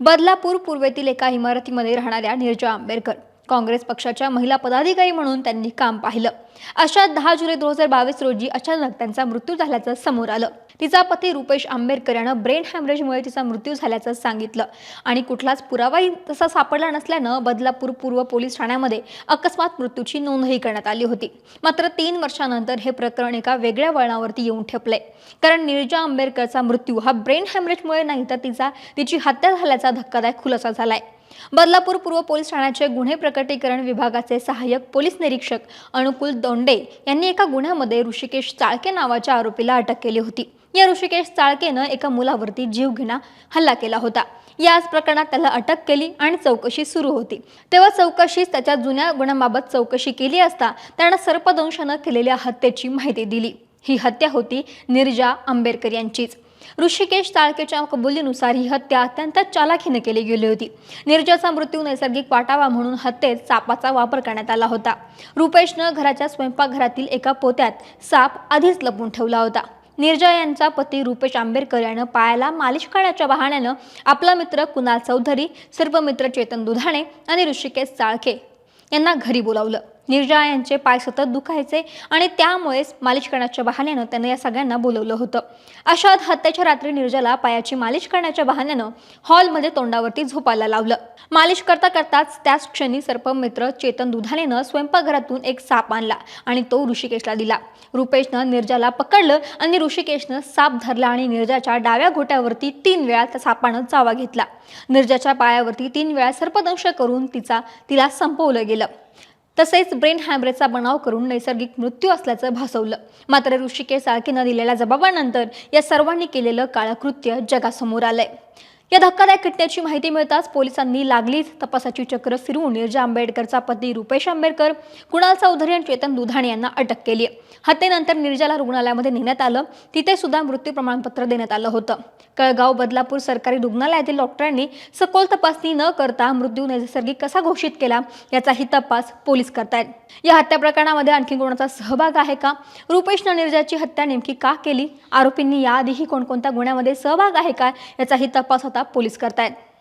बदलापूर पूर्वेतील एका इमारतीमध्ये राहणाऱ्या नीरजा आंबेडकर काँग्रेस पक्षाच्या महिला पदाधिकारी म्हणून त्यांनी काम पाहिलं। अशात 10 जुलै 2022 रोजी अचानक त्यांचा मृत्यू झाल्याचं समोर आलं। तिचा पती रुपेश आंबेडकर यानं ब्रेन हॅमरेजमुळे तिचा मृत्यू झाल्याचं सांगितलं आणि कुठलाच पुरावाही तसा सापडला नसल्यानं बदलापूर पूर्व पोलीस ठाण्यामध्ये अकस्मात मृत्यूची नोंदही करण्यात आली होती। मात्र 3 वर्षांनंतर हे प्रकरण एका वेगळ्या वळणावरती येऊन ठेपलंय, कारण नीरजा आंबेडकरचा मृत्यू हा ब्रेन हॅमरेजमुळे नाही तर तिची हत्या झाल्याचा धक्कादायक खुलासा झालाय। बदलापूर पूर्व पोलीस ठाण्याचे गुन्हे प्रकटीकरण विभागाचे सहाय्यक पोलीस निरीक्षक अनुकूल दोंडे यांनी एका गुन्ह्यामध्ये ऋषिकेश चाळके नावाच्या आरोपीला अटक केली होती। या ऋषिकेश चाळकेनं एका मुलावरती जीवघेणा हल्ला केला होता। याच प्रकरणात त्याला अटक केली आणि चौकशी सुरू होती। तेव्हा चौकशीत त्याच्या जुन्या गुन्ह्यांबाबत चौकशी केली असता त्यानं सर्पदंशानं केलेल्या हत्येची माहिती दिली। ही हत्या होती नीरजा आंबेडकर यांचीच। ऋषिकेश चाळकेच्या कबुलीनुसार ही हत्या अत्यंत चालाखीने केली गेली होती। नीरजाचा मृत्यू नैसर्गिक वाटावा म्हणून हत्येत सापाचा वापर करण्यात आला होता। रुपेशनं घराच्या स्वयंपाकघरातील एका पोत्यात साप आधीच लपवून ठेवला होता। नीरजा यांचा पती रुपेश आंबेडकर यानं पायाला मालिश करण्याच्या बहाण्यानं आपला मित्र कुणाल चौधरी, सर्व मित्र चेतन दुधाणे आणि ऋषिकेश चाळके यांना घरी बोलावलं। नीरजा यांचे पाय सतत दुखायचे आणि त्यामुळेच मालिश करण्याच्या बहाण्यानं त्यानं या सगळ्यांना बोलवलं होतं। अशात हत्येच्या रात्री नीरजाला पायाची मालिश करण्याच्या बहाण्यानं हॉलमध्ये तोंडावरती झोपायला लावलं। मालिश करता करताच त्याच क्षणी सर्पमित्र चेतन दुधाणेनं स्वयंपाकघरातून एक साप आणला आणि तो ऋषिकेशला दिला। रुपेशनं नीरजाला पकडलं आणि ऋषिकेशनं साप धरला आणि नीरजाच्या डाव्या घोट्यावरती 3 वेळा त्या सापानं चावा घेतला। नीरजाच्या पायावरती 3 वेळा सर्पदंश करून तिला संपवलं गेलं। तसेच ब्रेन हॅमरेजचा बनाव करून नैसर्गिक मृत्यू असल्याचं भासवलं। मात्र ऋषिकेश चाळकेनं दिलेल्या जबाबानंतर या सर्वांनी केलेलं काळं कृत्य जगासमोर आलंय। या धक्कादायक घटनेची माहिती मिळताच पोलिसांनी लागलीच तपासाची चक्र फिरवून नीरजा आंबेडकरचा पती रुपेश आंबेडकर, कुणाल चौधरी आणि चेतन दुधाणे यांना अटक केली। हत्येनंतर नीरजाला रुग्णालयामध्ये नेण्यात आलं। तिथे सुद्धा मृत्यू प्रमाणपत्र देण्यात आलं होतं। कळगाव बदलापूर सरकारी रुग्णालयातील डॉक्टरांनी सखोल तपासणी न करता मृत्यू नैसर्गिक कसा घोषित केला याचाही तपास पोलीस करतायत। या हत्या प्रकरणामध्ये आणखी कोणाचा सहभाग आहे का? रुपेशनं नीरजाची हत्या नेमकी का केली? आरोपींनी याआधीही कोणकोणत्या गुन्ह्यामध्ये सहभाग आहे का याचाही तपास आता पोलीस करतायत।